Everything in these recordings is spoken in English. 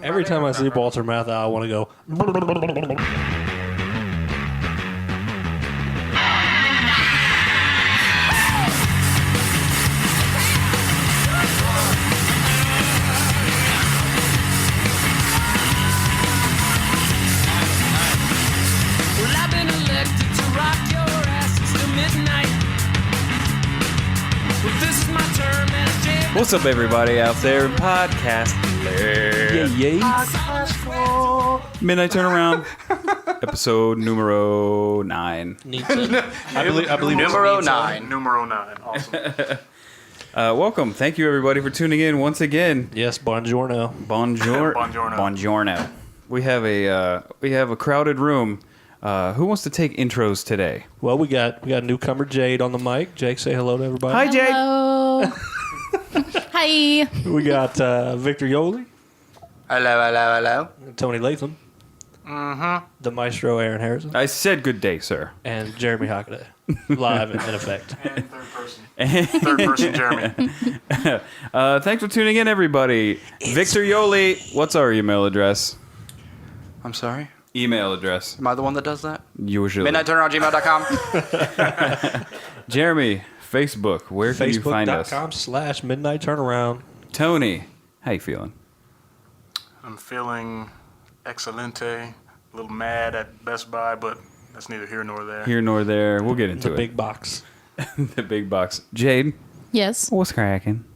Every time I see Walter Matthau, I want to go. Well, I've been elected to rock your asses till midnight. Well, this is my term as jam. What's up, everybody out there in podcast land? Yeah. Midnight Turnaround, episode numero 9. I believe Numero 9. Numero 9. Awesome. Welcome. Thank you, everybody, for tuning in once again. Yes, buongiorno. Buongiorno. Buongiorno. We have a crowded room. Who wants to take intros today? Well, we got newcomer Jade on the mic. Jake, say hello to everybody. Hi, Jake. Hello. Hi. We got Victor Yoli, Hello. Tony Latham, the maestro Aaron Harrison, I said good day, sir. and Jeremy Hockaday, live and in effect. And third person. Third person, Jeremy. Thanks for tuning in, everybody. Victor Yoli, what's our email address? I'm sorry. Email address. Am I the one that does that? Usually. MidnightTurnaround@gmail.com. Jeremy, Facebook. Where can you find us? Facebook.com/Midnight Turnaround. Tony, how you feeling? I'm feeling excelente. A little mad at Best Buy, but that's neither here nor there. Here nor there. We'll get into The it. big box. The big box. Jade, Yes. what's cracking?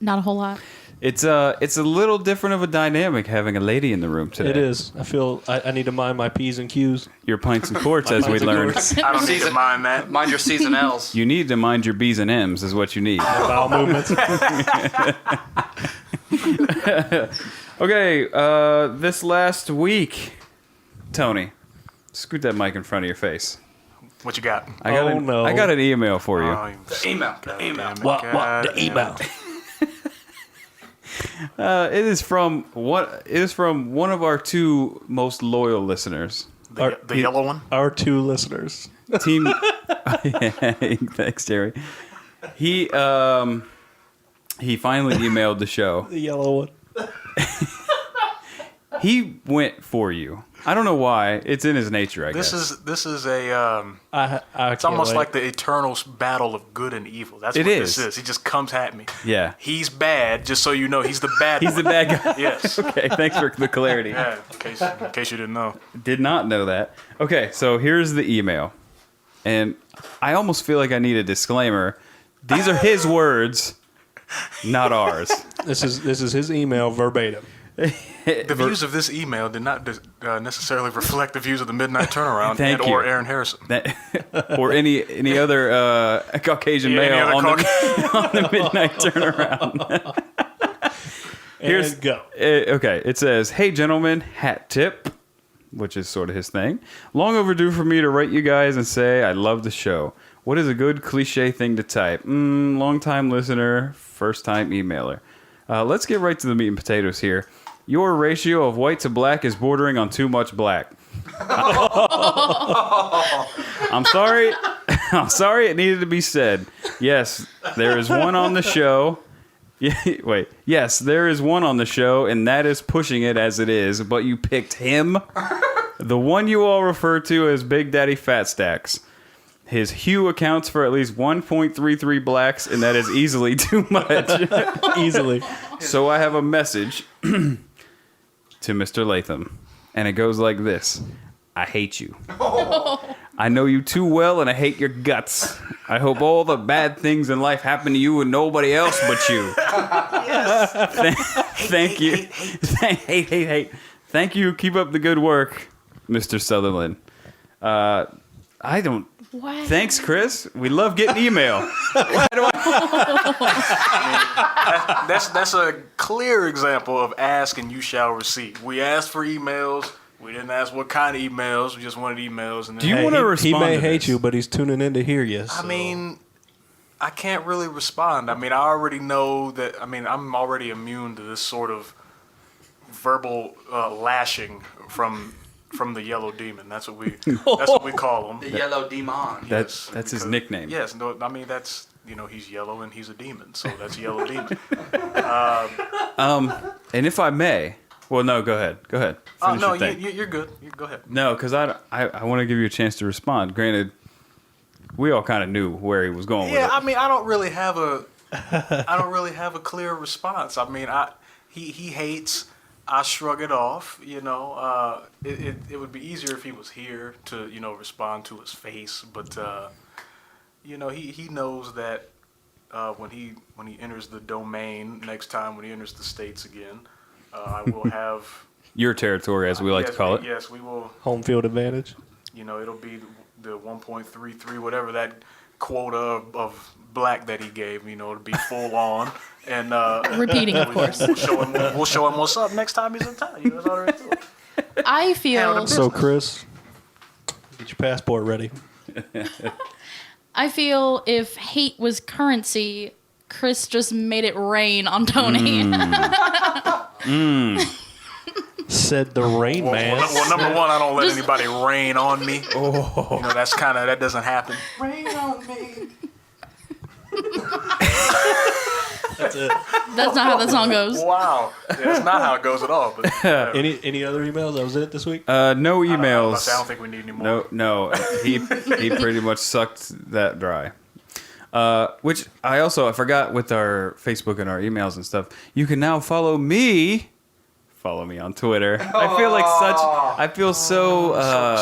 Not a whole lot. It's a little different of a dynamic having a lady in the room today. It is. I feel I need to mind my P's and Q's. Your pints and quarts, as we pints and learned. quarts. I don't need to mind that. Mind your C's and L's. You need to mind your B's and M's, is what you need. Bowel movements. Okay, this last week, Tony, scoot that mic in front of your face. What you got? I got no. I got an email for you. Oh, Email. What? The email. It is from one of our two most loyal listeners. The yellow one? Our two listeners. Team. Thanks, Jerry. He finally emailed the show. The yellow one. He went for you. I don't know why. It's in his nature, I guess. This is a it's almost like the eternal battle of good and evil. That's what this is. He just comes at me. Yeah. He's bad, just so you know. He's the bad He's the bad guy. Yes. Okay, thanks for the clarity. Yeah, in case you didn't know. Did not know that. Okay, so here's the email. And I almost feel like I need a disclaimer. These are his words, not ours. This is his email verbatim. The views of this email did not necessarily reflect the views of the Midnight Turnaround Thank or you. Aaron Harrison. Or any other Caucasian Yeah, any male other on the Midnight Turnaround. Here's go. Okay, it says, "Hey gentlemen, hat tip," which is sort of his thing. "Long overdue for me to write you guys and say I love the show. What is a good cliche thing to type? Long time listener, first time emailer. Let's get right to the meat and potatoes here. Your ratio of white to black is bordering on too much black. I'm sorry. I'm sorry it needed to be said. Yes, there is one on the show. Wait. Yes, there is one on the show, and that is pushing it as it is, but you picked him. The one you all refer to as Big Daddy Fat Stacks. His hue accounts for at least 1.33 blacks, and that is easily too much. Easily. So I have a message to Mr. Latham, and it goes like this. I hate you. I know you too well, and I hate your guts. I hope all the bad things in life happen to you and nobody else but you. Yes. Thank you. Hate. Thank you. Keep up the good work, Mr. Sutherland. I don't... What? Thanks, Chris. We love getting email. That's a clear example of ask and you shall receive. We asked for emails. We didn't ask what kind of emails. We just wanted emails. And then, Do you want to respond? He may to hate this? you, but he's tuning in to hear you. I mean, I can't really respond. I mean, I already know that. I mean, I'm already immune to this sort of verbal lashing from the Yellow Demon. That's what we call him. The Yellow Demon. That's his nickname. Yes, no, I mean that's he's yellow and he's a demon, so that's Yellow Demon. And if I may, Well, no, go ahead. Finish No, your thing. you're good. Go ahead. No, because I want to give you a chance to respond. Granted, we all kind of knew where he was going with Yeah, it. I mean, I don't really have a clear response. I mean, he hates. I shrug it off. You know, it would be easier if he was here to respond to his face. But you know, he knows that when he enters the domain next time, when he enters the states again, I will have Your territory, as we like to call it. Yes, we will. Home field advantage. You know, it'll be the 1.33, whatever that quota of black that he gave. You know, it'll be full on. And Repeating, of course. we'll show him what's up next time he's in town. You know, that's all there is to it. I feel. So, Chris, get your passport ready. I feel if hate was currency, Chris just made it rain on Tony. Said the Rain Man. Well, number one, I don't let Just- anybody rain on me. Oh. You know, that doesn't happen. Rain on me. That's not how that song goes. Wow. Yeah, that's not how it goes at all. But Any other emails? That was it this week? No I emails. don't think we need any more. No. He pretty much sucked that dry. Which I forgot with our Facebook and our emails and stuff. You can now follow me. Follow me on Twitter. I feel like I feel so.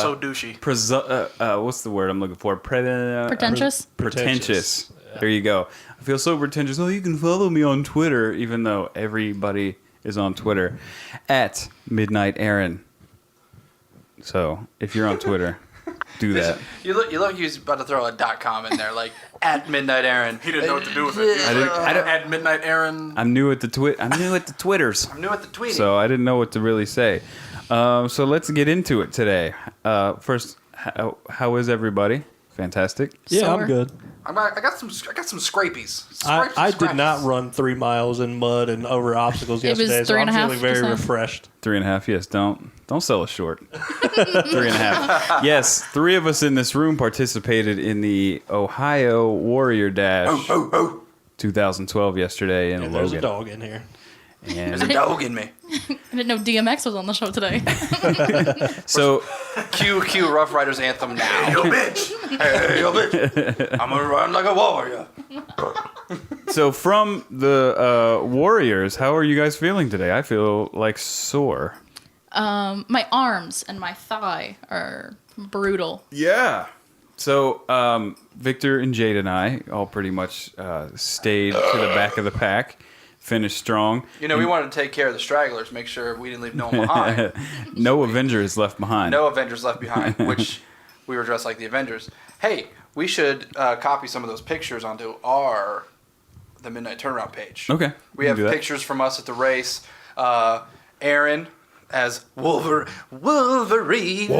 So douchey. What's the word I'm looking for? Pretentious? Pretentious. There you go. I feel so pretentious. Oh, you can follow me on Twitter, even though everybody is on Twitter at Midnight Aaron. So if you're on Twitter, do that. You look like he was about to throw a .com in there, like at Midnight Aaron. He didn't know what to do with it. He was I don't- at Midnight Aaron. I'm new at the Twitters. I'm new at the tweeting. So I didn't know what to really say. So let's get into it today. First, how is everybody? Fantastic. Yeah, Sore. I'm good. I got some scrapies. I did not run 3 miles in mud and over obstacles It was yesterday, so 3.5, I'm feeling very just saying. refreshed. 3.5. Yes, don't sell us short. 3.5. Yes, 3 of us in this room participated in the Ohio Warrior Dash 2012 yesterday in And there's a Logan. dog in here. There's a And dog in me. I didn't know DMX was on the show today. so Cue Rough Riders anthem now. Yo, bitch. Hey, yo, bitch. I'm gonna run like a warrior. So from the Warriors, how are you guys feeling today? I feel like sore. My arms and my thigh are brutal. Yeah. So Victor and Jade and I all pretty much stayed to the back of the pack, finished strong. You know, we wanted to take care of the stragglers, make sure we didn't leave no one behind. No Avengers left behind. No Avengers left behind, which we were dressed like the Avengers. Hey, we should copy some of those pictures onto the Midnight Turnaround page. Okay. We have pictures from us at the race. Aaron as Wolverine.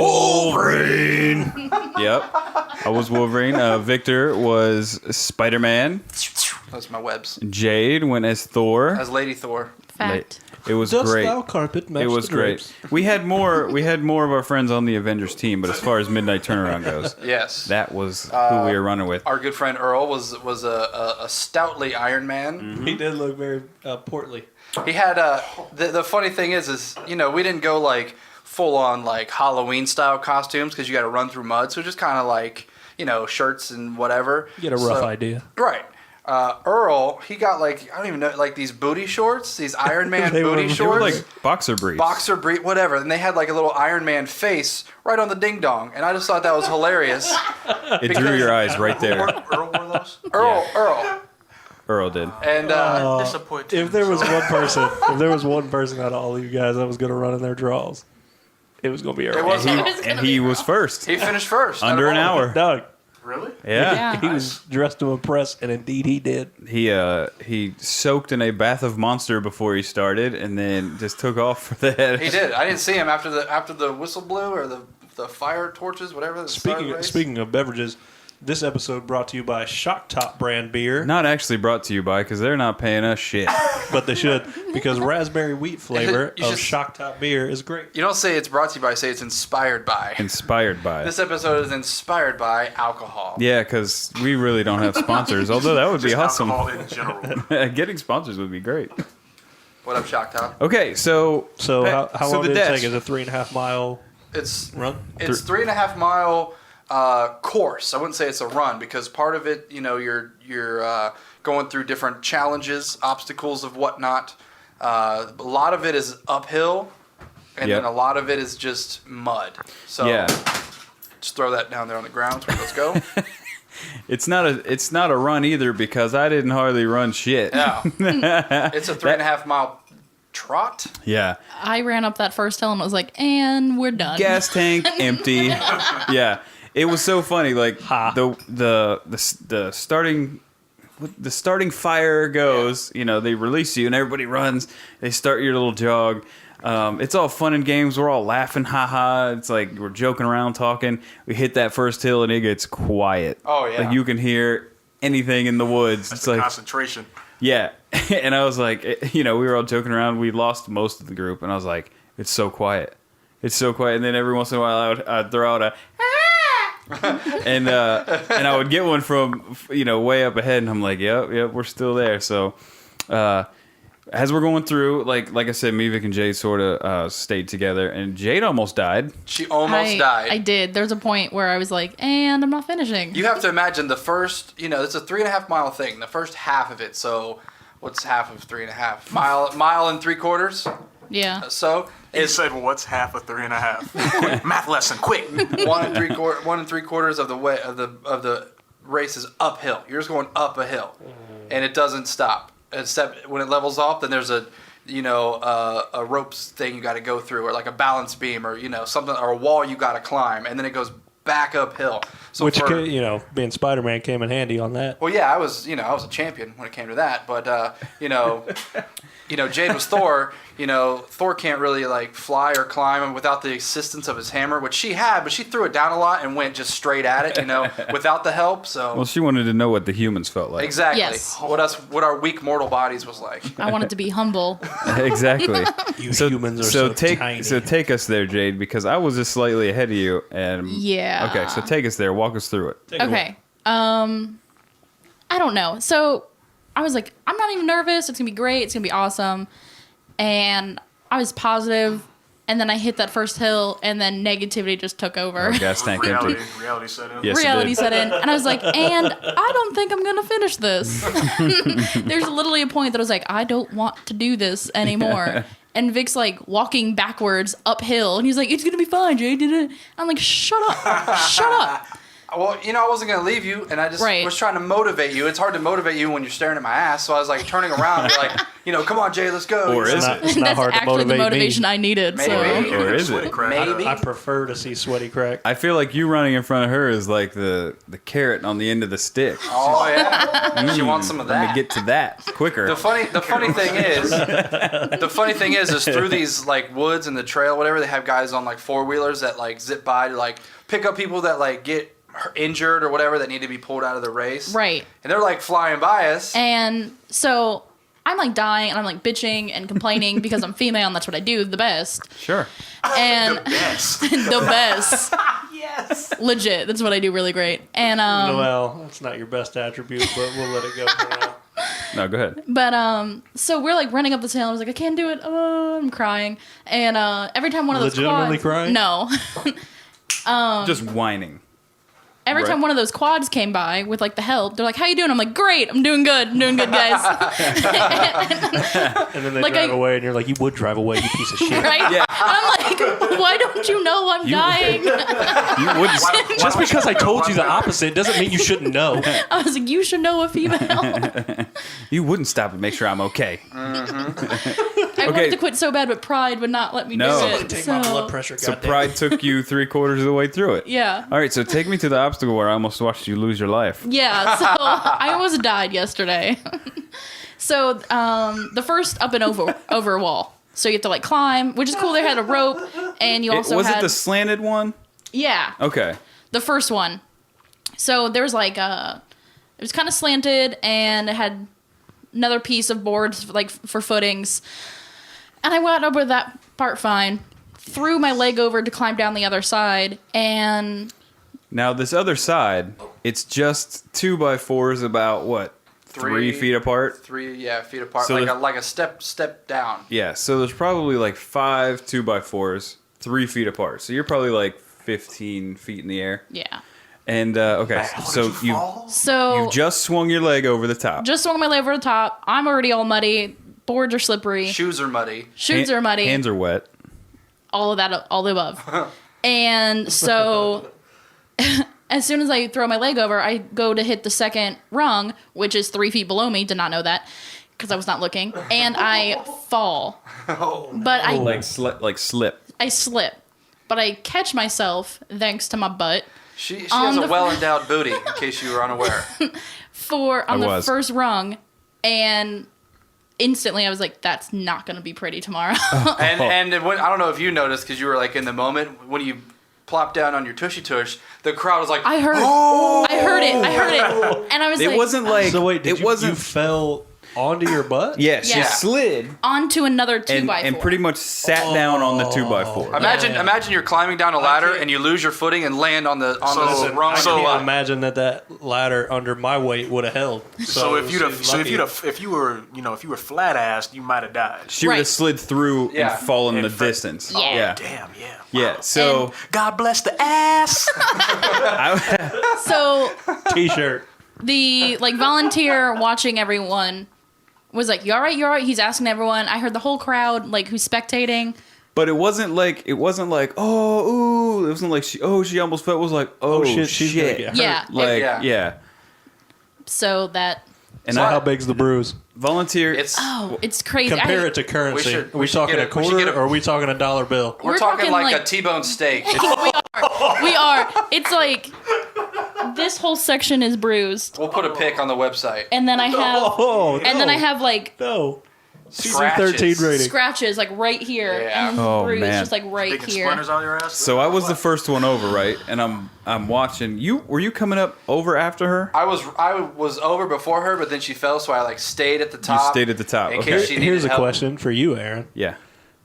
Yep. I was Wolverine. Victor was Spider-Man. That's my webs. Jade went as Thor. As Lady Thor. Fact. It was Dost great. thou carpet match It was the great. drapes? We had more of our friends on the Avengers team, but as far as Midnight Turnaround goes, Yes. that was who we were running with. Our good friend Earl was a stoutly Iron Man. He did look very portly. He had the funny thing is we didn't go like full on like Halloween style costumes because you got to run through mud, so just kind of like shirts and whatever. You get a rough idea. Right. Earl, he got like I don't even know like these booty shorts, these Iron Man They were- booty they They were shorts. like boxer briefs. Boxer brief, whatever, and they had like a little Iron Man face right on the ding dong, and I just thought that was hilarious. It drew your eyes right there. Earl wore those? Earl, Earl did. and Disappointed. If there was one person out of all of you guys that was going to run in their draws, it was going to be Earl. it was And he was first. he finished first Under out an of all of hour. Doug, Really? Yeah. Yeah. he was dressed to impress, and indeed he did. He soaked in a bath of Monster before he started, and then just took off for that. them. He did. I didn't see him after the whistle blew or the fire torches, whatever. The start of the race. Speaking of beverages, this episode brought to you by Shock Top brand beer, Not actually brought to you by, because they're not paying us shit. but they should because raspberry wheat flavor You of should- Shock Top beer is great. You don't say it's brought to you by, say it's inspired by. Inspired by. This episode is inspired by alcohol. Yeah, because we really don't have sponsors, although that would be Just awesome. alcohol in general. Getting sponsors would be great. What up, Shock Top? Okay, so So how long the did it dash. take? Is it 3.5 mile It's run? It's 3.5 mile course. I wouldn't say it's a run because part of it, you're going through different challenges, obstacles of whatnot. A lot of it is uphill, and Yep. then a lot of it is just mud. So Yeah. just throw that down there on the ground. Let's go. It's not a run either because I didn't hardly run shit. Yeah, it's a 3.5 mile trot. Yeah. I ran up that first hill and was like, and we're done. Gas tank empty. Yeah. It was so funny. Like the starting fire goes. They release you and everybody runs. They start your little jog. It's all fun and games. We're all laughing, haha. It's like we're joking around, talking. We hit that first hill and it gets quiet. Oh, yeah. Like you can hear anything in the woods. That's It's the like concentration. yeah. And I was like, we were all joking around. We lost most of the group, and I was like, it's so quiet. It's so quiet. And then every once in a while, I'd throw out a and I would get one from way up ahead, and I'm like, yep, we're still there. So as we're going through, like I said, me, Vic, and Jade sort of stayed together, and Jade almost died. She almost died. I did. There was a point where I was like, and I'm not finishing. You have to imagine the first, it's a 3.5 mile thing. The first half of it. So, what's half of 3.5? Mile and 3/4. Yeah. So He it's said, "What's half of 3.5?" Quick, math lesson, quick. 1 3/4 of the way of the race is uphill. You're just going up a hill, and it doesn't stop. Except when it levels off, then there's a ropes thing you got to go through, or like a balance beam, or something, or a wall you got to climb, and then it goes back uphill. So Which being Spider-Man came in handy on that. well, yeah, I was a champion when it came to that, but Jade was Thor. Thor can't really like fly or climb without the assistance of his hammer, which she had, but she threw it down a lot and went just straight at it, without the help. So Well, she wanted to know what the humans felt like. exactly, Yes. what our weak mortal bodies was like. I wanted to be humble. Exactly. You humans are so tiny. So take us there, Jade, because I was just slightly ahead of you. And Yeah. Okay, so take us there. Walk us through it. Okay. I don't know. So I was like, I'm not even nervous. It's going to be great. It's going to be awesome. And I was positive, and then I hit that first hill, and then negativity just took over. Our gas tank empty. Reality set in. Yes, it Reality did. set in, and I was like, and I don't think I'm gonna finish this. There's literally a point that I was like, I don't want to do this anymore. And Vic's like walking backwards uphill, and he's like, it's gonna be fine, Jay. I'm like, shut up. Well, I wasn't going to leave you, and I just Right. was trying to motivate you. It's hard to motivate you when you're staring at my ass, so I was like turning around and be like, come on, Jay, let's go. Or is it? It's not That's hard to actually the motivate motivation me. I needed. Maybe. So Or is Sweaty it? crap. Maybe. I prefer to see sweaty crack. I feel like you running in front of her is like the carrot on the end of the stick. Oh, yeah. She wants some of that. Let me get to that quicker. The funny thing is through these like woods and the trail, whatever, they have guys on like 4-wheelers that like zip by to like pick up people that like get injured or whatever that need to be pulled out of the race. right. And they're like flying by us. And so I'm like dying, and I'm like bitching and complaining because I'm female, and that's what I do the best. Sure. And Yes. the best. Yes. Legit. That's what I do really great. And Well, that's not your best attribute, but we'll let it go for now. No, go ahead. But so we're like running up this hill. I was like, I can't do it. Oh, I'm crying. And every time one of those Legitimately quads, crying? No. Just whining. Every Right. time one of those quads came by with like the help, they're like, "How you doing?" I'm like, "Great. I'm doing good. I'm doing good, guys." And then they Like drive I- away, and you're like, you would drive away, you piece of shit. Right? Yeah. And I'm like, "Why don't you know I'm dying?" You wouldn't. Just because I told you the opposite doesn't mean you shouldn't know. I was like, "You should know a female." You wouldn't stop and make sure I'm okay. I Okay. wanted to quit so bad, but pride would not let me No. do it. Take So, my blood pressure, So goddamn. pride took you 3/4 of the way through it. yeah. All right, so take me to the obstacle where I almost watched you lose your life. Yeah, so I almost died yesterday. So the first up and over wall. So you have to like climb, which is cool. They had a rope, and you also Was had it the slanted one? yeah, Okay. the first one. So there was like it was kind of slanted, and it had another piece of boards like for footings. And I went over that part fine. Threw my leg over to climb down the other side, and Now this other side, it's just 2x4s about what, 3 feet apart. 3 feet apart, So like a step down. Yeah, so there's probably like 5 2x4s, 3 feet apart. So you're probably like 15 feet in the air. Yeah. And okay, so you just swung your leg over the top. Just swung my leg over the top. I'm already all muddy. Boards are slippery. Shoes are muddy. Shoes are muddy. Hands are wet. All of that, all the above. And so, as soon as I throw my leg over, I go to hit the second rung, which is 3 feet below me. Did not know that because I was not looking, and I fall. But I slip. I slip, but I catch myself thanks to my butt. She has a well-endowed booty, in case you were unaware. On the first rung, and instantly I was like, that's not going to be pretty tomorrow. and when, I don't know if you noticed, because you were like in the moment, when you plopped down on your tushy tush, the crowd was like, I heard it. And I was It like, wasn't like, So wait, it wasn't. you fell onto your butt? Yeah, she Yeah. slid onto another 2x4. and pretty much sat down on the 2x4. Imagine you're climbing down a ladder and you lose your footing and land on the Listen, rung. I So, can't imagine that ladder under my weight would have held. So if she's you were flat assed, you might have died. She would have Right. slid through Yeah. and fallen the And distance. Yeah. Damn, yeah. Yeah. So God bless the ass. So t-shirt. the volunteer watching everyone was like, you all right? You all right? He's asking everyone. I heard the whole crowd who's spectating. but it wasn't like oh ooh, it wasn't like she almost fell. It was like shit, she's gonna get hurt. Yeah. Like Yeah. yeah. So that And So I how big's the bruise? volunteer. it's crazy. Compare it to currency. We should- are we we should talking get a a- we should quarter get a- or are we talking a dollar bill? We're talking like a T-bone steak. we are. It's like this whole section is bruised, We'll put a pic on the website. and then I have Oh, I have no. Scratches. PG-13 rating. scratches right here, Yeah. and then Oh, bruise man. just right Taking here. splinters out your ass. So I was the first one over, right? And I'm watching. Were you coming up over after her? I was over before her, but then she fell, so I stayed at the top. stayed at the top, In okay. case she needed Here's a help. question for you, Aaron. Yeah.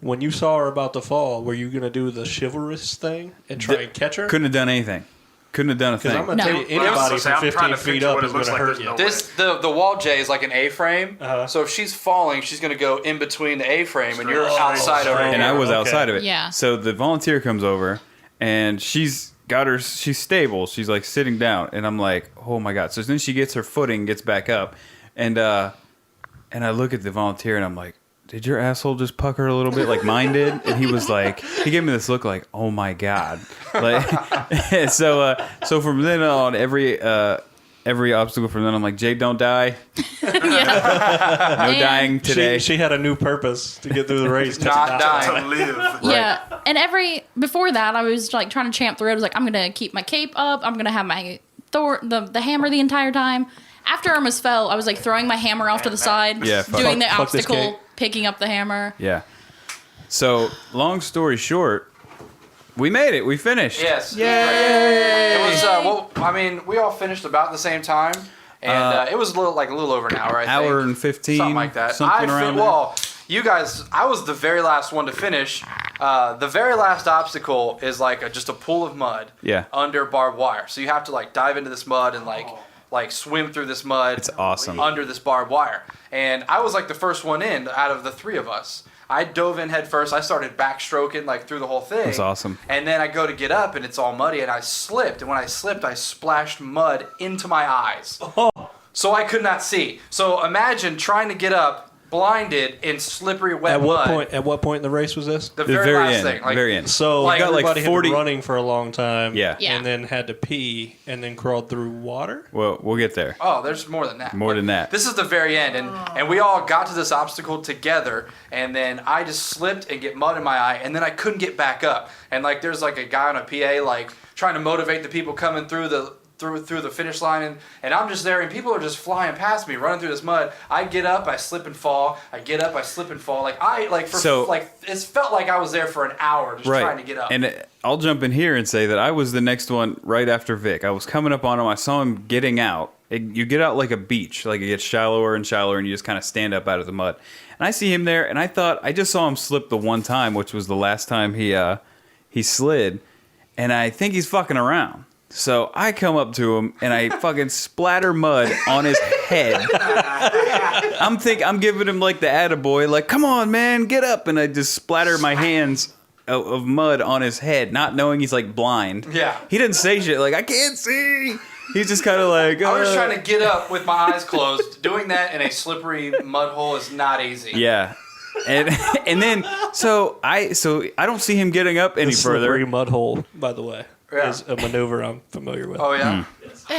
When you saw her about to fall, were you going to do the chivalrous thing and try and catch her? Couldn't have done anything. Couldn't have done a Because thing. I'm going to No. tell you, anybody I'm from trying 15 to feet picture up what it is going looks to like. hurt There's you. no The wall J is like an A-frame, Uh-huh. so if she's falling, she's going to go in between the A-frame, and you're outside over straight. here. And I was Okay. outside of it. Yeah. So the volunteer comes over, and she's stable. She's like sitting down, and I'm like, oh my god. So then she gets her footing, gets back up, and I look at the volunteer, and I'm like, did your asshole just pucker a little bit like mine did? And he was like, he gave me this look like, oh my god. Like, so from then on, every obstacle from then, I'm like, Jade, don't die. Yeah. No And- dying today. She had a new purpose to get through the race. Not dying. To live. Yeah. And before that, I was trying to champ through it. I was like, I'm gonna keep my cape up. I'm gonna have my the hammer the entire time. After I almost fell, I was throwing my hammer off to the side, Yeah, fuck- doing the fuck this obstacle, cape. picking up the hammer. Yeah. So, long story short, we made it. We finished. Yes. Yay! It was. We all finished about the same time, and it was a little over an hour. I think. Hour and 15, something like that. something around there. Well, you guys, I was the very last one to finish. The very last obstacle is just a pool of mud. Yeah. Under barbed wire, so you have to dive into this mud and swim through this mud. It's awesome. Under this barbed wire, and I was the first one in out of the three of us. I dove in head first. I started backstroking through the whole thing. That's awesome. And then I go to get up and it's all muddy and I slipped. And when I slipped, I splashed mud into my eyes. So I could not see. So imagine trying to get up blinded in slippery wet mud. At what point in the race was this? The very last end. thing. Very end. So Like, everybody had 40 been running for a long time. Yeah. Yeah. And then had to pee and then crawled through water. Well, we'll get there. Oh, there's more than that. More than that. This is the very end, and we all got to this obstacle together, and then I just slipped and get mud in my eye, and then I couldn't get back up. And there's a guy on a PA trying to motivate the people coming through the finish line, and I'm just there, and people are just flying past me, running through this mud. I get up, I slip and fall. I get up, I slip and fall. It felt like I was there for an hour just trying to get up. And I'll jump in here and say that I was the next one right after Vic. I was coming up on him. I saw him getting out. You get out like a beach. It gets shallower and shallower, and you just kind of stand up out of the mud. And I see him there, and I thought, I just saw him slip the one time, which was the last time he slid. And I think he's fucking around. So I come up to him, and I fucking splatter mud on his head. I'm giving him like the attaboy, like, come on, man, get up. And I just splatter my hands of mud on his head, not knowing he's like blind. Yeah. He didn't say shit like, I can't see. He's just kind of like, I was just trying to get up with my eyes closed. Doing that in a slippery mud hole is not easy. yeah. And then so I don't see him getting up any The further. slippery mud hole, by the way, Yeah. is a maneuver I'm familiar with. Oh yeah. Ew.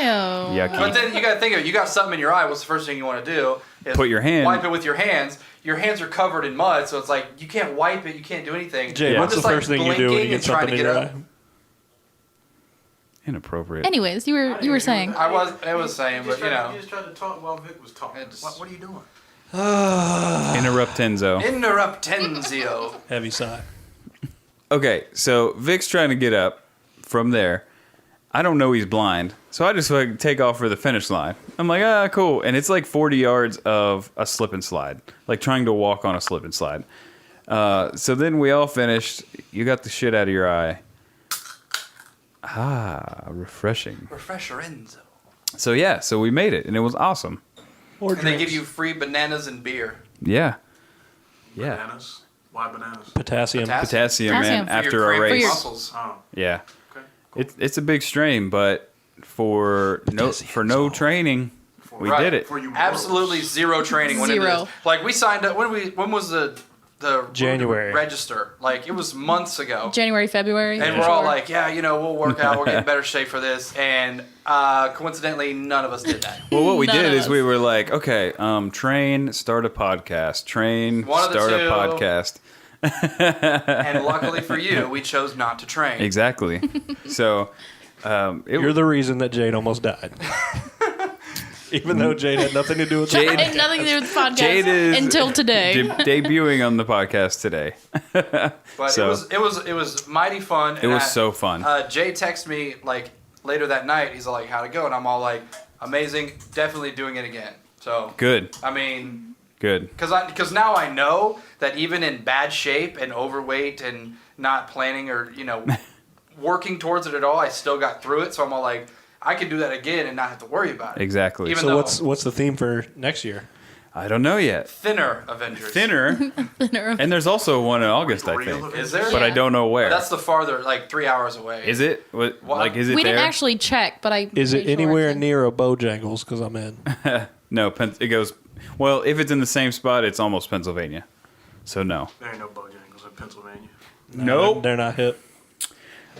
Yeah, But then you got to think of it. You got something in your eye. What's the first thing you want to do? Is Put your hand- Wipe it with your hands. Your hands are covered in mud, so it's like you can't wipe it. You can't do anything. Jay, Yeah. what's the Just, like, first thing you do when blinking you get and trying something to in your get up. eye? Inappropriate. Anyways, you were saying. I was saying, but you know. You just tried to talk while Vic was talking. It's- What are you doing? Interruptenzo. Interruptenzio. Heavy sigh. Okay, so Vic's trying to get up from there. I don't know he's blind, so I just like take off for the finish line. I'm like, cool. And it's like 40 yards of a slip and slide, like trying to walk on a slip and slide. So then we all finished. You got the shit out of your eye. Refreshing. Refresherenzo. So yeah, so we made it, and it was awesome. Or And they give drinks. you free bananas and beer. Yeah. Yeah. Bananas? Why bananas? Potassium. Potassium, Potassium. man, For after your a cramped race. muscles. Oh, Yeah. okay. It's a big strain, but for no training, we Right. did it. For you Absolutely mortals. zero training went into Zero. this. Like we signed up when was the January. register? Like it was months ago. January, February. And we're all like, yeah, you know, we'll work out. We'll get in better shape for this. And coincidentally, none of us did that. Well, what we None did of is us. we were like, okay, train, start a podcast. Train, One of the start a two. podcast. And luckily for you, we chose not to train. Exactly. So, You're the reason that Jade almost died. Even though Jade had nothing to do with It it. had nothing to do with the podcast Jade is until today. debuting on the podcast today. But So- it was mighty fun. It was so fun. Jay texted me like later that night. He's like, "How'd it go?" And I'm all like, "Amazing, definitely doing it again." So Good. I mean, Good. because now I know that even in bad shape and overweight and not planning or working towards it at all, I still got through it. So I'm all like, I can do that again and not have to worry about it. Exactly. Even So though what's the theme for next year? I don't know yet. thinner Avengers. Thinner. And there's also one in August, I Real think. Is there? But I Yeah. don't know where. That's the farther, like 3 hours away. Is it? What, What? like, is it We there? didn't actually check, but I. Is it made sure anywhere it's in. near a Bojangles? Because I'm in. No, it goes. Well, if it's in the same spot, it's almost Pennsylvania. So no. There ain't no Bojangles in Pennsylvania. Nope. They're not hip.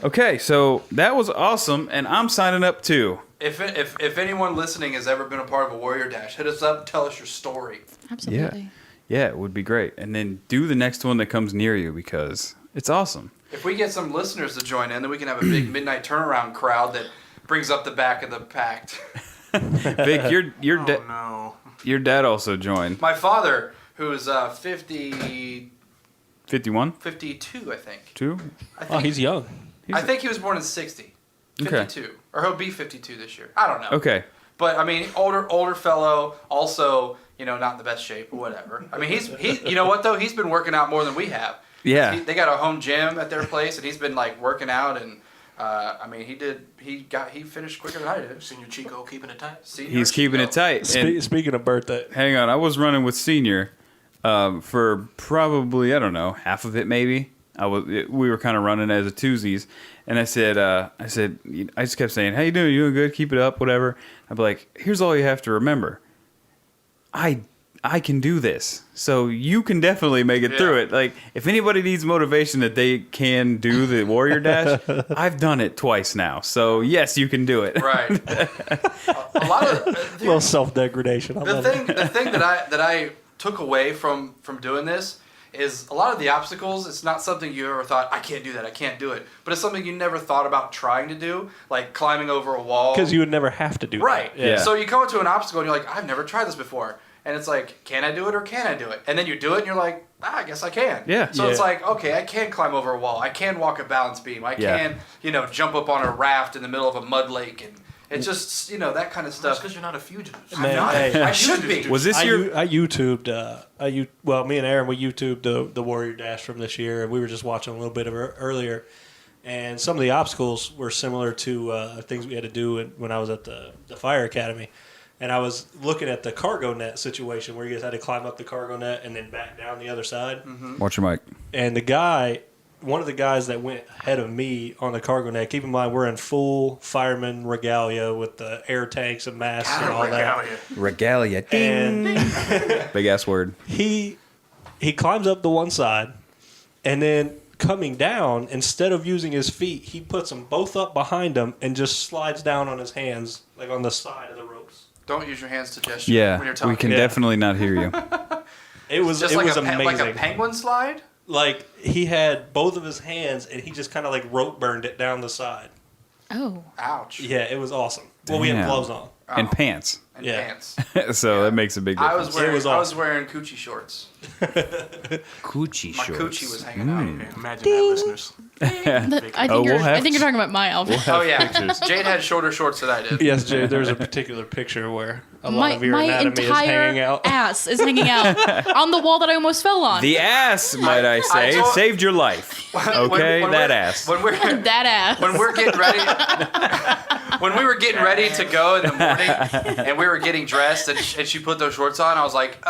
Okay, so that was awesome, and I'm signing up too. If anyone listening has ever been a part of a Warrior Dash, hit us up. Tell us your story. Absolutely. Yeah, it would be great. And then do the next one that comes near you because it's awesome. If we get some listeners to join in, then we can have a big midnight turnaround crowd that brings up the back of the pact. Vic, your Oh, no. your dad also joined. My father, who's 50, 51? 52, I think. 2? I Oh, think, he's young. I think he was born in 60. Okay. 52. Or he'll be 52 this year. I don't know. Okay. But I mean, older fellow, also, not in the best shape or whatever. I mean, he you know what though? He's been working out more than we have. Yeah. They got a home gym at their place, and he's been like working out, and I mean, he finished quicker than I did. Senior Chico keeping it tight. Senior He's keeping Chico. it tight. And Speaking of birthday, hang on, I was running with Senior for probably, I don't know, half of it maybe. We were kind of running as a twosies, and I just kept saying, "How you doing? You doing good? Keep it up, whatever." I'd be like, "Here's all you have to remember. I can do this, so you can definitely make it through Yeah. it. Like, if anybody needs motivation that they can do the Warrior Dash, I've done it twice now, so yes, you can do it." Right. a lot of a little self-degradation. I the love thing it. the thing that I took away from doing this is a lot of the obstacles. It's not something you ever thought, I can't do that, I can't do it, but it's something you never thought about trying to do, like climbing over a wall. Because you would never have to do Right. that. Yeah. So you come into an obstacle and you're like, I've never tried this before. And it's like, can I do it or can I do it? And then you do it and you're like, I guess I can. Yeah. So it's Yeah. like, okay, I can climb over a wall. I can walk a balance beam. I Yeah. can, jump up on a raft in the middle of a mud lake. And it's just, that kind of That's stuff. because you're not a fugitive. Man, Not- hey. I should be. Was this I your? YouTubed. Me and Aaron, we YouTubed the Warrior Dash from this year, and we were just watching a little bit of it earlier. And some of the obstacles were similar to things we had to do when I was at the fire academy. and I was looking at the cargo net situation where you guys had to climb up the cargo net and then back down the other side. Watch your mic. And one of the guys that went ahead of me on the cargo net, keep in mind we're in full fireman regalia with the air tanks and masks and all that. Regalia. Ding. And Big ass word. he climbs up the one side, and then coming down, instead of using his feet, he puts them both up behind him and just slides down on his hands, like on the side of the ropes. Don't use your hands to gesture Yeah, when you're talking. we can Yeah. definitely not hear you. It was Just it like was amazing. like a penguin slide. Like he had both of his hands, and he just kind of like rope burned it down the side. Oh. Ouch. Yeah, it was awesome. Well, we had Damn. gloves on. And pants. And Yeah. pants. So that makes a big I difference. was It was wearing coochie shorts. Coochie My shorts. coochie was hanging out. Okay, imagine that, listeners. I think, Oh, we'll have I think you're talking about my outfit. Oh yeah, Jade had shorter shorts than I did. Yes, Jay. There's a particular picture where a lot My, of your my anatomy is hanging entire out. ass is hanging out on the wall that I almost fell on. The ass, might I say, told- saved your life. Okay, When that we're- ass. When we're that ass. when we're getting ready, when we were getting ready to go in the morning, and we were getting dressed, and she put those shorts on, I was like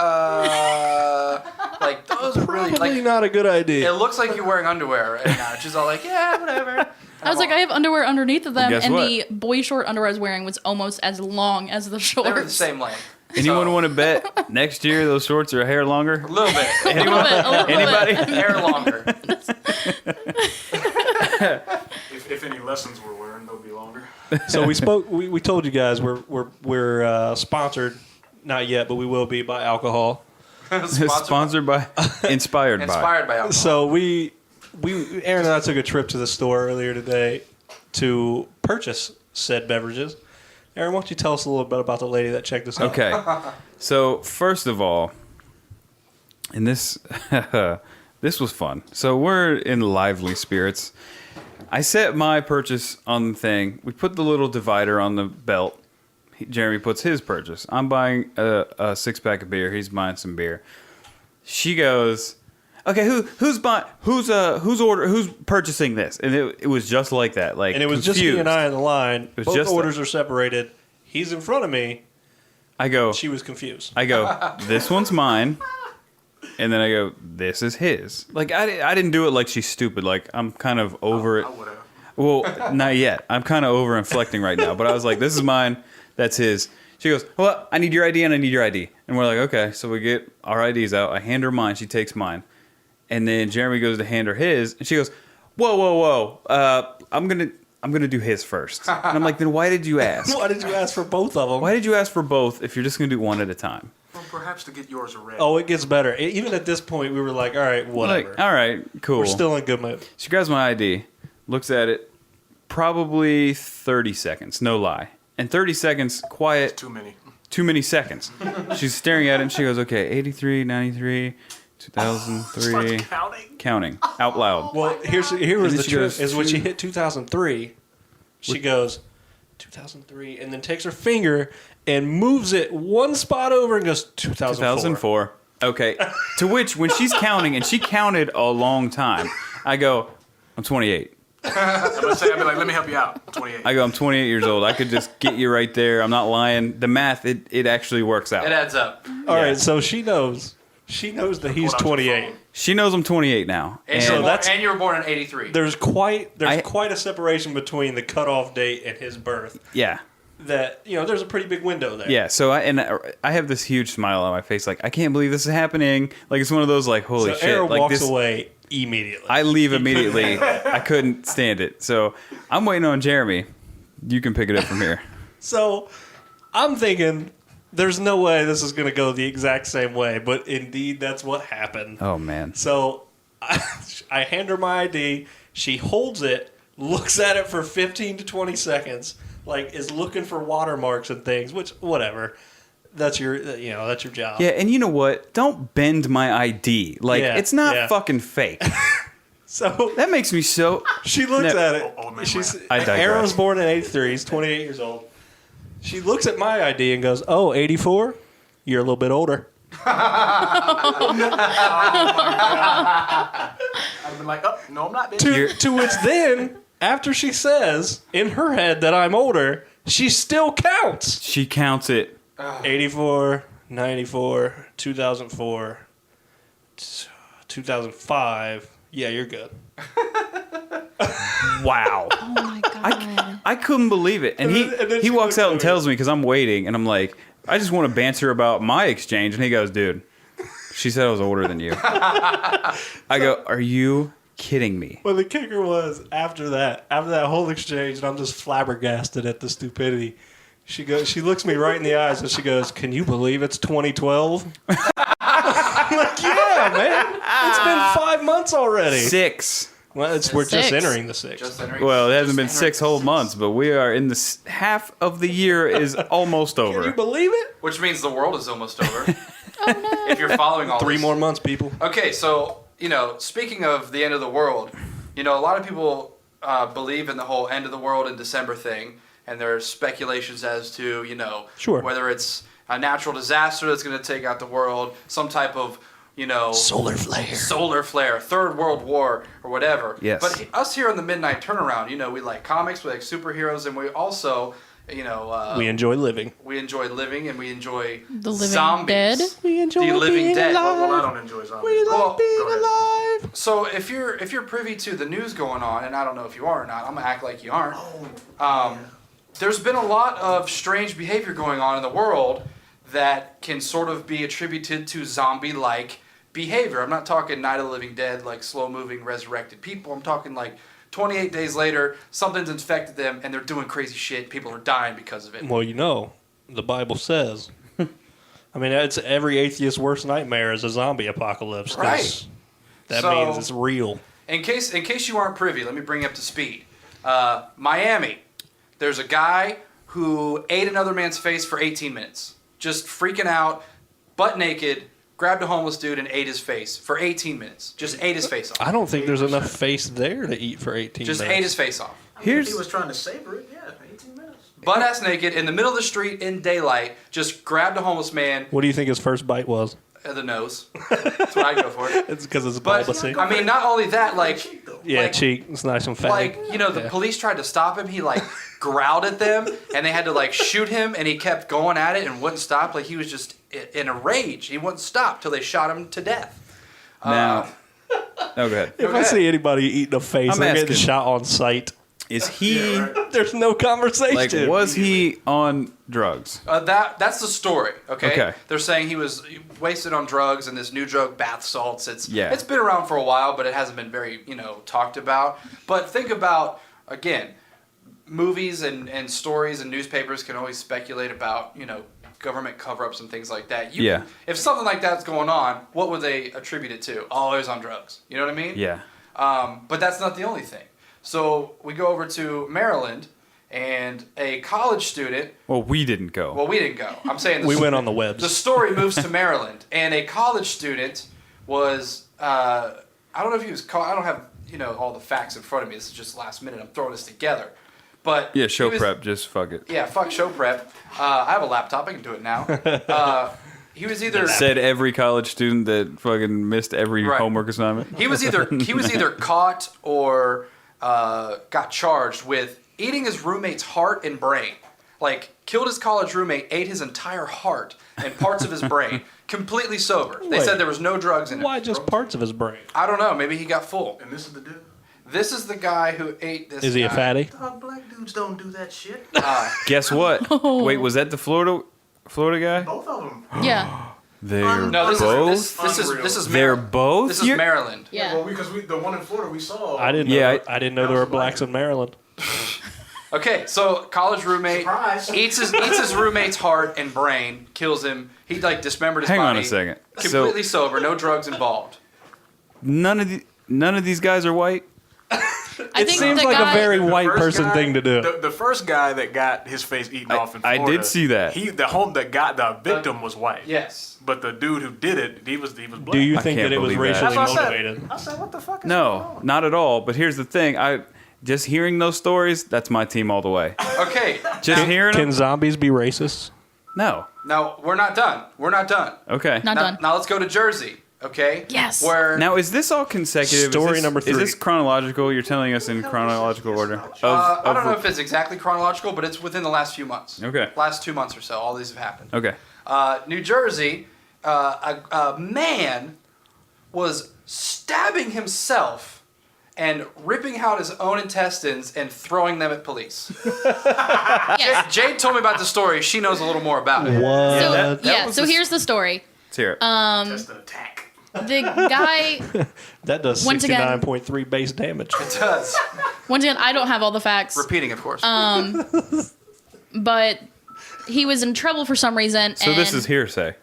those are really Probably like. not a good idea. It looks like you're wearing underwear right now. She's all like, yeah, whatever. I was like, I have underwear underneath of them, Guess and what? the boy short underwear I was wearing was almost as long as the shorts. They were the same length. Anyone want to bet next year those shorts are a hair longer? A little bit. A little bit, a little Anybody? bit. Hair longer. If any lessons we're wearing, they'll be longer. So we spoke. We told you guys we're sponsored, not yet, but we will be by alcohol. Sponsored by, inspired by. Inspired by alcohol. So we Aaron and I took a trip to the store earlier today to purchase said beverages. Aaron, why don't you tell us a little bit about the lady that checked us out? Okay. So first of all, and this this was fun. So we're in lively spirits. I set my purchase on the thing. We put the little divider on the belt. Jeremy puts his purchase. I'm buying a 6-pack of beer. He's buying some beer. She goes, "Okay, who's purchasing this?" And it was just like that. Like, And it was just confused. me and I in the line. was Both just orders are separated. He's in front of me. I go, She was confused. "This one's mine." And then I go, "This is his." Like, I didn't do it like she's stupid. Like, I'm kind of over it. I would have. Well, not yet. I'm kind of over inflecting right now. But I was like, "This is mine. That's his." She goes, "Well, I need your ID and I need your ID." And we're like, "Okay." So we get our IDs out. I hand her mine. She takes mine. And then Jeremy goes to hand her his. And she goes, "Whoa. I'm gonna do his first." And I'm like, "Then why did you ask? Why did you ask for both of them? Why did you ask for both if you're just gonna do one at a time?" Well, perhaps to get yours ready. Oh, it gets better. Even at this point, we were like, all right, whatever. Like, all right, cool. We're still in good mood. She grabs my ID, looks at it, probably 30 seconds, no lie. And 30 seconds, quiet, Too many. too many seconds. She's staring at it and she goes, "Okay, 83, 93, 2003. Counting out loud. Well, here was And the then she trick. goes, Is when she hit 2003, she goes 2003, and then takes her finger and moves it one spot over and goes 2004. 2004. Okay. To which, when she's counting, and she counted a long time, I go, "I'm 28. I'm gonna say, I'd be like, let me help you out. I'm 28. I go, "I'm 28 years old. I could just get you right there. I'm not lying." The math, it actually works out. It adds up. All Yeah. right, so she knows. She knows that he's Pull out your 28. phone. She knows I'm 28 now. And, So that's- and you were born in '83. There's quite I- a separation between the cutoff date and his birth. Yeah. That there's a pretty big window there. Yeah, so I have this huge smile on my face, like, I can't believe this is happening. Like, it's one of those, like, holy So shit. Aaron Like, walks this, away immediately. I leave immediately. I couldn't stand it. So I'm waiting on Jeremy. You can pick it up from here. So I'm thinking there's no way this is going to go the exact same way, but indeed that's what happened. Oh, man. So I hand her my ID. She holds it, looks at it for 15 to 20 seconds, like is looking for watermarks and things, which, whatever. That's your job. Yeah, and you know what? Don't bend my ID. Like, Yeah, it's not yeah. fucking fake. So That makes me so... she looks No. at it. Old man She's rant. I digress. Aaron was born in 83. He's 28 years old. She looks at my ID and goes, "Oh, 84? You're a little bit older." I'd have been like, oh, no, I'm not, bitch. To which then, after she says in her head that I'm older, she still counts. She counts it. 84, 94, 2004, 2005. Yeah, you're good. Wow. Oh my god. I couldn't believe it. And And then he she walks looked out and at me. tells me, because I'm waiting, and I'm like, I just want to banter about my exchange. And he goes, dude, she said I was older than you. I go, are you kidding me? Well, the kicker was after that whole exchange, and I'm just flabbergasted at the stupidity. She looks me right in the eyes, and she goes, "Can you believe it's 2012?" I'm like, "Yeah, man, it's been 5 months already." 6. Well, we're just 6. entering the 6th. Just entering. Well, it hasn't been Just 6 entering whole the months, but we are in the half of the year is almost Can you over. believe it? Which means the world is almost over. Oh no. If you're following all 3 this. more months, people. Okay, so, speaking of the end of the world, a lot of people believe in the whole end of the world in December thing, and there's speculations as to, Sure. whether it's a natural disaster that's going to take out the world, some type of, Solar flare. Third World War, or whatever. Yes. But us here on the Midnight Turnaround, we like comics, we like superheroes, and we also, We enjoy living. we enjoy living, and we enjoy The living zombies. dead? We enjoy The living being dead. alive. Well, I don't enjoy zombies. We like Well, being go ahead. alive. So if you're privy to the news going on, and I don't know if you are or not, I'm gonna act like you aren't. There's been a lot of strange behavior going on in the world that can sort of be attributed to zombie-like behavior. I'm not talking Night of the Living Dead, like slow-moving resurrected people. I'm talking like 28 days later, something's infected them, and they're doing crazy shit. People are dying because of it. Well, the Bible says. I mean, it's every atheist's worst nightmare is a zombie apocalypse. 'cause Right. That So- means it's real. In case you aren't privy, let me bring you up to speed. Miami, there's a guy who ate another man's face for 18 minutes. Just freaking out, butt naked, grabbed a homeless dude and ate his face for 18 minutes. Just ate his face off. I don't think there's enough face there to eat for 18 Just minutes. ate his face off. Here's If he was trying to savor it, yeah, 18 minutes. Butt ass naked in the middle of the street in daylight, just grabbed a homeless man What do you think his first bite was? at the nose. That's what I go for. It's because it's But bulbousy. I mean, not only that, like, Yeah, like- cheek. It's nice and fat. like the police tried to stop him. He like growled at them, and they had to like shoot him, and he kept going at it and wouldn't stop. Like he was just in a rage. He wouldn't stop till they shot him to death. now. Oh, go ahead. if go I ahead. see anybody eating a face, I'm they're getting asking. shot on sight. Is he There's no conversation. like? Was he on drugs? That's the story. Okay. Okay. They're saying he was wasted on drugs and this new drug, bath salts. It's been around for a while, but it hasn't been very talked about. But think about again, movies and stories and newspapers can always speculate about government cover-ups and things like that. Yeah. If something like that's going on, what would they attribute it to? Oh, he was on drugs. You know what I mean? Yeah. But that's not the only thing. So we go over to Maryland, and a college student. Well, we didn't go. Well, we didn't go. I'm saying We went on the The webs. story moves to Maryland, and a college student was. I don't know if he was caught. I don't have all the facts in front of me. This is just last minute. I'm throwing this together. But yeah, show he was- prep. Just fuck it. Yeah, fuck show prep. I have a laptop. I can do it now. He was either Said every college student that fucking missed every Right. homework assignment. he was either caught or got charged with eating his roommate's heart and brain. Like killed his college roommate, ate his entire heart and parts of his brain, completely sober. They Wait. said there was no drugs in it. Why just parts of his brain? I don't know. Maybe he got full. And this is the dude. This is the guy who ate this. Is he a guy. fatty? Dog, black dudes don't do that shit. Guess what? Wait, was that the Florida guy? Both of them. Yeah. They're No, this both. is this is They're Maryland. both. This is You're- Maryland. Yeah. Well, because the one in Florida we saw. I didn't know. Yeah, I didn't know there were blacks in Maryland. Okay, so college roommate Surprise. eats his roommate's heart and brain, kills him. He like dismembered his Hang body. on a second. Completely So sober, no drugs involved. none of these guys are white. I It think seems the like guy, a very The white first person guy- thing to do. The first guy that got his face eaten off in I Florida. did see that. The victim was white. Yes. But the dude who did it, he was black. Do you I think can't that it was believe that. racially That's what I motivated? said. I said, what the fuck is going No, on? not at all. But here's the thing. I just hearing those stories. That's my team all the way. Okay. Just hearing Can them. zombies be racist? No. Now we're not done. We're not done. Okay. not now, done. now let's go to Jersey. Okay. Yes. Where Now, is this all consecutive? Story number Is 3. this chronological? You're telling us in chronological order? I don't know if it's exactly chronological, but it's within the last few months. Okay. Last 2 months or so, all these have happened. Okay. New Jersey, a man was stabbing himself and ripping out his own intestines and throwing them at police. Yes. Jade told me about the story. She knows a little more about it. What? So that was so the- here's the story. Let's hear it. Just an attack. The guy, That does Once again- 69.3 base damage. It does. once again, I don't have all the facts, Repeating, of course. but he was in trouble for some reason. So this and is hearsay.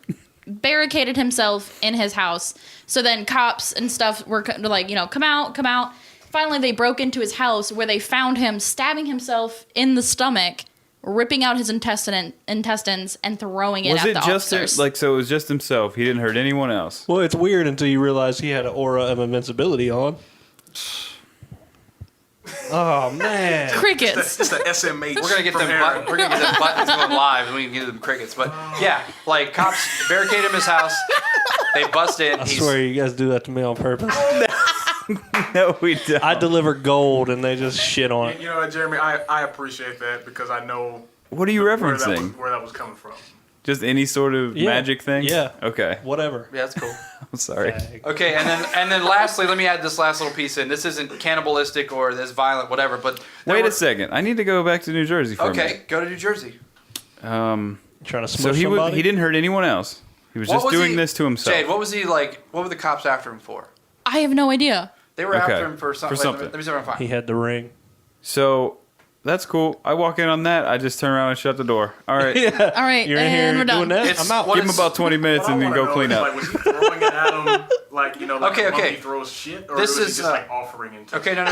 barricaded himself in his house. So then cops and stuff were like, come out, come out. Finally, they broke into his house where they found him stabbing himself in the stomach, ripping out his intestines and throwing it Was at it the just officers. so it was just himself? He didn't hurt anyone else. Well, it's weird until you realize he had an aura of invincibility on. Oh man! Crickets. It's the SMH. We're gonna get from them. Aaron. We're gonna get them buttons going live, and we can get them crickets. But yeah, like cops barricade him in his house. They bust in. I swear you guys do that to me on purpose. No, we don't. I deliver gold and they just shit on it. You know what, Jeremy? I appreciate that because I know What are you where referencing? that was coming from. Just any sort of Yeah. magic thing? Yeah. Okay. Whatever. Yeah, that's cool. I'm sorry. Okay, and then lastly, let me add this last little piece in. This isn't cannibalistic or this violent, whatever. But Wait a second. I need to go back to New Jersey for a Okay, go to New Jersey. minute. Trying to smush So he somebody? he didn't hurt anyone else. He was What just was doing he- this to himself. Jade, what was he like? What were the cops after him for? I have no idea. They were Okay, after him for something. for something. Let me see if I can find. He had the ring. So that's cool. I walk in on that. I just turn around and shut the door. All right. All right, You're in and here we're done. doing that? It's- I'm out. what Give him is- about 20 minutes What I and then wanna go know clean is, up. Like, was he throwing it at him like Okay, a okay. monkey throws shit, or This was he is, just like offering it? Okay, no.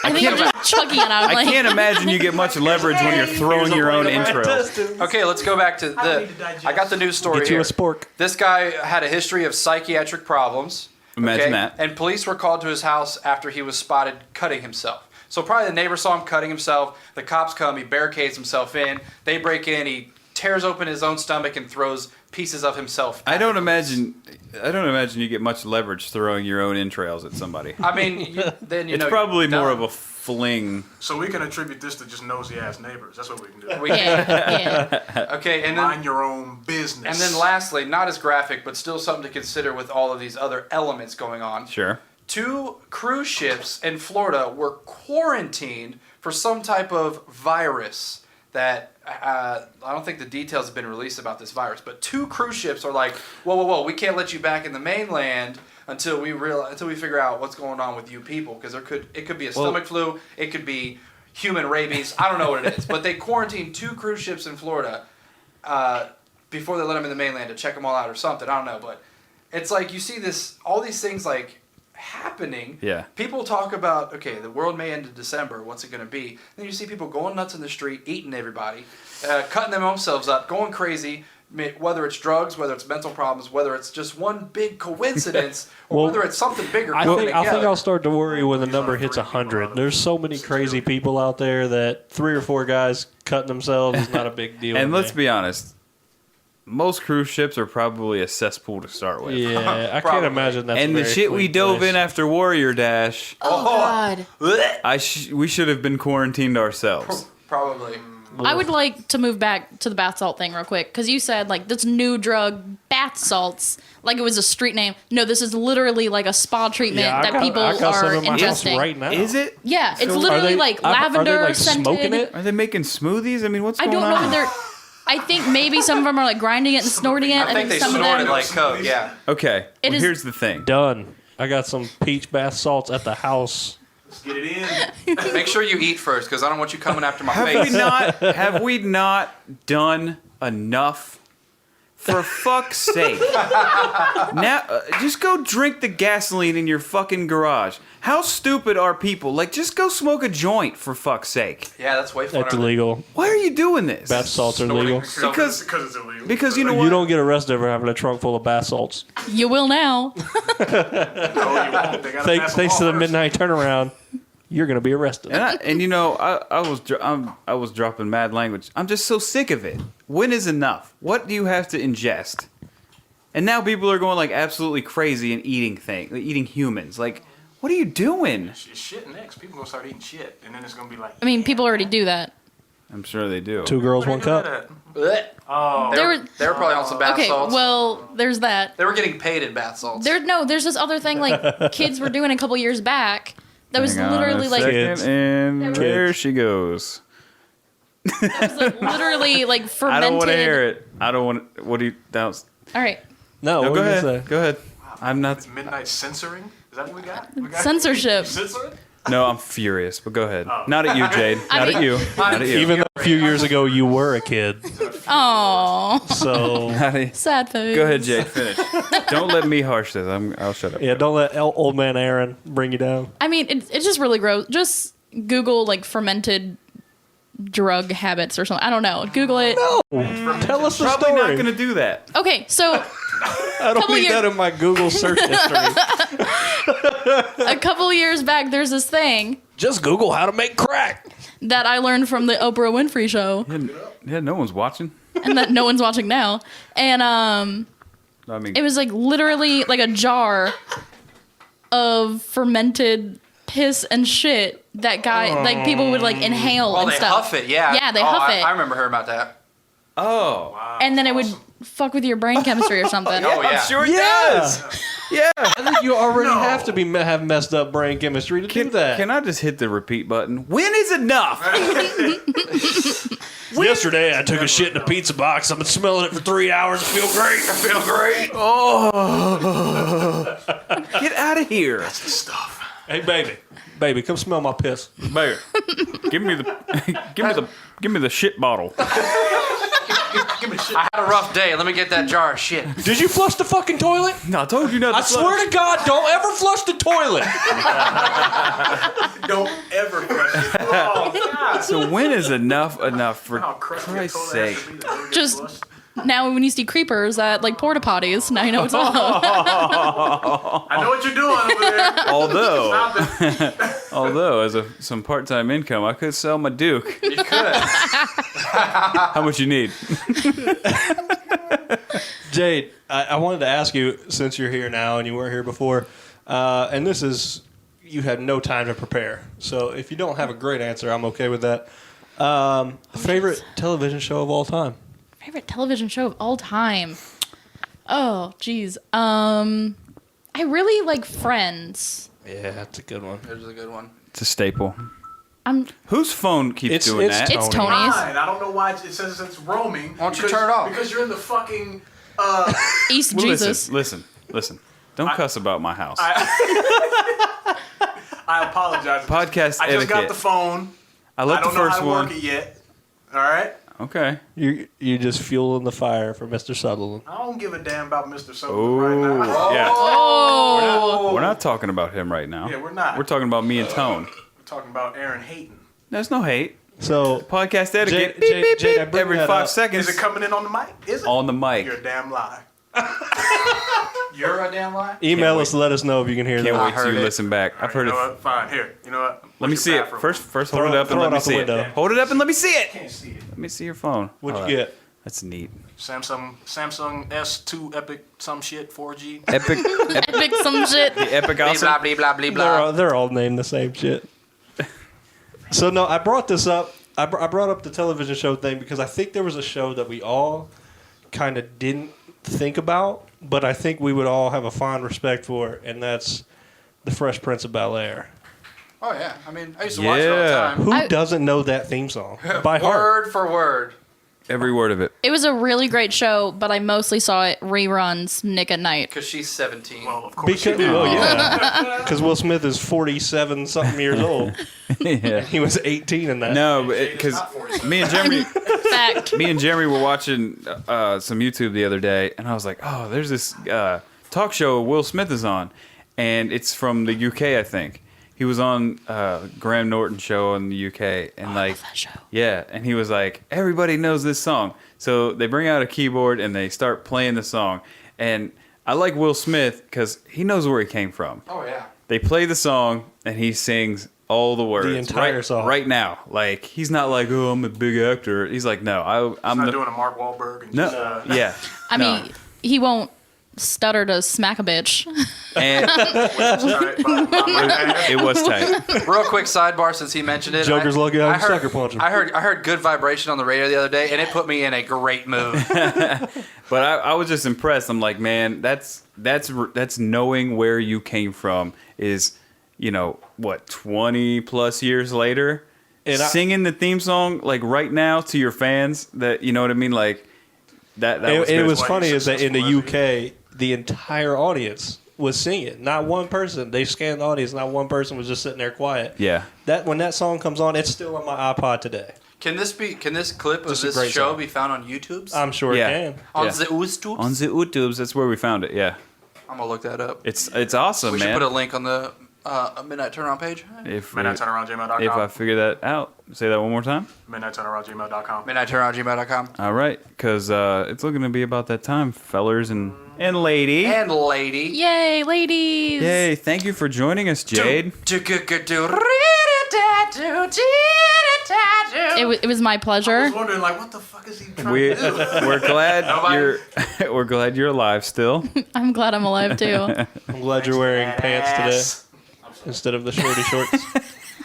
I think I'm just chucking it out. I Like, can't imagine you get much leverage when you're throwing your own entrails. Okay, let's go back to the. need to digest. I got the news story Get you here. a spork. This guy had a history of psychiatric problems. Imagine that. And police were called to his house after he was spotted cutting himself. So probably the neighbor saw him cutting himself. The cops come. He barricades himself in. They break in. He tears open his own stomach and throws pieces of himself. I don't imagine you get much leverage throwing your own entrails at somebody. I mean, then you It's know. probably you're more done. of a fling. So we can attribute this to just nosy ass neighbors. That's what we can do. yeah. Okay, and then Mind your own business. and then lastly, not as graphic, but still something to consider with all of these other elements going on. Sure. 2 cruise ships in Florida were quarantined for some type of virus that I don't think the details have been released about this virus. But 2 cruise ships are like, whoa, we can't let you back in the mainland until we figure out what's going on with you people, because it could be a stomach flu, it could be human rabies, I don't know what it is. But they quarantined 2 cruise ships in Florida before they let them in the mainland to check them all out or something. I don't know, but it's like you see all these things like happening. Yeah. People talk about, okay, the world may end in December. What's it going to be? Then you see people going nuts in the street, eating everybody, cutting themselves up, going crazy. Whether it's drugs, whether it's mental problems, whether it's just one big coincidence, or Well, whether it's something bigger. I coming think together. I'll start to worry when the number hits 100. There's so many crazy people out there that 3 or 4 guys cutting themselves is not a big deal. And to let's me. be honest, most cruise ships are probably a cesspool to start with. Yeah, I can't Probably. imagine that's. And a the very shit we clean dove place. in after Warrior Dash, Oh God. we should have been quarantined ourselves. Probably. I would like to move back to the bath salt thing real quick, because you said like this new drug, bath salts, like it was a street name. No, this is literally like a spa treatment Yeah, that people I got some are in my house ingesting. right now. Is it? Yeah, it's Are literally they- like are they, lavender like, scented. smoking it? Are they making smoothies? I mean, what's I going don't know on? if they're. I think maybe some of them are like grinding it and snorting it. I think they some of snorted them. like coke. Yeah. Okay, It well, is- here's the thing. Done. I got some peach bath salts at the house. Let's get it in. Make sure you eat first, because I don't want you coming after my Have face. we not done enough? For fuck's sake. Now, just go drink the gasoline in your fucking garage. How stupid are people? Like, just go smoke a joint, for fuck's sake. Yeah, that's way funner. That's illegal. Why are you doing this? Bath salts are legal. Because- it's illegal. Because you know You what? don't get arrested for having a trunk full of bath salts. You will now. No, you won't. They gotta pass a Thanks to law the first. midnight turnaround, you're gonna be arrested. And you know, I was dropping mad language. I'm just so sick of it. When is enough? What do you have to ingest? And now people are going like absolutely crazy and eating humans. Like, what are you doing? Shit next. People gonna start eating shit, and then it's gonna be like. I mean, people already do that. I'm sure they do. 2 girls, 1 cup. Blech. Oh. They There were, were- they were probably on some bath Okay, salts. well, there's that. They were getting paid in bath salts. There's this other thing like kids were doing a couple years back that was Hang on literally a like second, and Kids. there she goes. literally like I fermented. don't want to hear it. I don't want. What do you? That was, All right, No, no, what go were you ahead. gonna say? Go ahead. I'm not. Midnight censoring. Is that what we got? We got censorship. censoring? No, I'm furious. But go ahead. Not at you, Jade. I Not mean- at you. Not at you. Even though a few years ago you were a kid. Oh, So, Not at- sad face. Go ahead, Jade. Finish. Don't let me harsh this. I'll shut up. yeah, don't let old man Aaron bring you down. I mean, it's just really gross. Just Google like fermented drug habits or something. I don't know. Google it. Tell us the Probably story. not going to do that. Okay, so I don't couple need years- that in my Google search history. a couple years back, there's this thing Just Google how to make crack. that I learned from the Oprah Winfrey show, Yeah, no one's watching. and that no one's watching now. And I mean, it was like literally like a jar of fermented piss and shit that like people would like inhale Oh, and they stuff. huff it, yeah. Yeah, they Oh, huff I it. remember hearing about that. oh, And then it would fuck with your brain chemistry or something. Oh, yeah. I'm sure it Yeah. does. Yeah. I think you already have to have messed up brain chemistry to do that. Can I just hit the repeat button? When is enough? Yesterday I took a shit in a pizza box. I've been smelling it for 3 hours. I feel great. I feel great. Oh, get out of here, Stuff. Hey, baby, come smell my piss. Bear. Give me the shit bottle. Give me shit. I had a rough day. Let me get that jar of shit. Did you flush the fucking toilet? No, I told you not to. I swear to God, don't ever flush the toilet. Don't ever crush it. Oh, God. So when is enough for How crusty your Christ's toilet has sake? to be to go get Just flushed. now when you see creepers at like porta potties, now you know what's up. I know what you're doing over there. Although, Stop it. as some part-time income, I could sell my Duke. You could. How much you need? Jade, I wanted to ask you, since you're here now and you weren't here before, and this is, you had no time to prepare. So if you don't have a great answer, I'm okay with that. Favorite television show of all time? Favorite television show of all time. Oh, geez. I really like Friends. Yeah, that's a good one. There's a good one. It's a staple. I'm Whose phone keeps doing it's that? It's Tony. Tony's. Fine. I don't know why it says it's roaming. Why don't you because- turn it off? Because you're in the fucking. East Well, Jesus. Listen. Don't cuss about my house. I apologize. Podcast I just got etiquette. the phone. I I left the don't know first how to one. work it yet. All right. Okay. You just fueling the fire for Mr. Sutherland. I don't give a damn about Mr. Sutherland right Oh, now. yeah. Oh, We're not talking about him right now. Yeah, we're not. We're talking about me and Tone. We're talking about Aaron Hayton. There's no hate. So, Podcast etiquette. Jade, beep, Jade, I beep, bring every that 5 up. seconds. Is it coming in on the mic? Is it? On the mic. You're a damn lie. You're a damn lie? email us, let us know if you can hear Can't that. wait till heard you it. listen back. I've heard you know it. what? Fine. Here. You know what? Let me What's see your it. bathroom? First Throw hold it it- up and throw let it me out the see it. window. Hold it up and let me see it. Can't see it. Let me see your phone. What'd Oh, you get? That's neat. Samsung S2 Epic some shit 4G. Epic. epic some shit. The epic Blah, awesome. blah, blah, blah, blah. They're all named the same shit. So no, I brought this up. I brought up the television show thing because I think there was a show that we all kind of didn't think about, but I think we would all have a fond respect for, and that's The Fresh Prince of Bel-Air. Oh, yeah. I mean, I used to watch it all the Yeah. time. Who I- doesn't know that theme song by heart? Word for word. Every word of it. It was a really great show, but I mostly saw it reruns Nick at Night. Because she's 17. Well, of course Because, you do. yeah, because Will Smith is 47 something years old. Yeah. He was 18 in that. No, It's because not 47. me and Jeremy, Fact. me and Jeremy were watching some YouTube the other day, and I was like, "Oh, there's this talk show Will Smith is on, and it's from the UK, I think. He was on Graham Norton show in the UK, and like, that show. yeah, and he was like, everybody knows this song, so they bring out a keyboard and they start playing the song, and I like Will Smith because he knows where he came from. Oh, yeah. They play the song and he sings all the words. entire song. Right now. Like, he's not like, oh, I'm a big actor. He's like, no, I'm not the... doing a Mark Wahlberg. And No, just, yeah. I no. mean, he won't stutter to smack a bitch. And it was tight. Real quick sidebar, since he mentioned it. Joker's lucky I heard, sucker punch him. I heard Good Vibration on the radio the other day, and it put me in a great mood. But I was just impressed. I'm like, man, that's knowing where you came from is, you know, what, 20 plus years later, And singing the theme song like right now to your fans. That, you know what I mean, like that. Was It good. was Why funny you is that in the successful UK, the entire audience was singing. Not one person. They scanned the audience. Not one person was just sitting there quiet. Yeah. That when that song comes on, it's still on my iPod today. Can this clip of Just a this great show song. be found on YouTube? I'm sure Yeah. it can. On Yeah. the YouTube? On the YouTubes, that's where we found it. Yeah, I'm gonna look that up. it's awesome, We man. should put a link on the Midnight Turnaround page. if MidnightTurnaroundGmail.com. if I figure that out, say that one more time. MidnightTurnaroundGmail.com. MidnightTurnaroundGmail.com. All right, because it's looking to be about that time, fellers and lady. And lady. Yay, ladies! Yay! Thank you for joining us, Jade. It was my I pleasure. was wondering, like, what the fuck is he trying We to do? we're glad Nobody- we're glad you're alive still. I'm glad I'm alive too. I'm glad you're wearing pants today instead of the shorty shorts.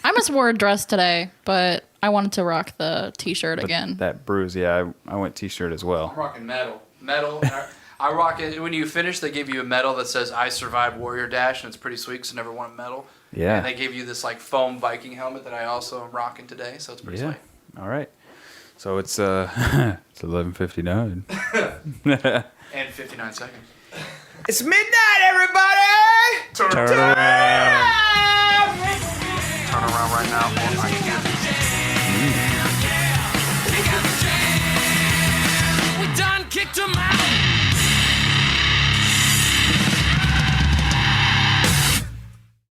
I almost wore a dress today, but I wanted to rock the t-shirt again. That bruise, yeah, I went t-shirt as I'm well. rocking metal. Metal. I rock it. When you finish, they give you a medal that says "I survived Warrior Dash," and it's pretty sweet because I never won a medal. And Yeah, they give you this like foam Viking helmet that I also am rocking today, so it's pretty yeah. sweet. All right. So it's it's 11:59. And 59 seconds. It's midnight, everybody. Turn Turn around. around right now. Or I can't.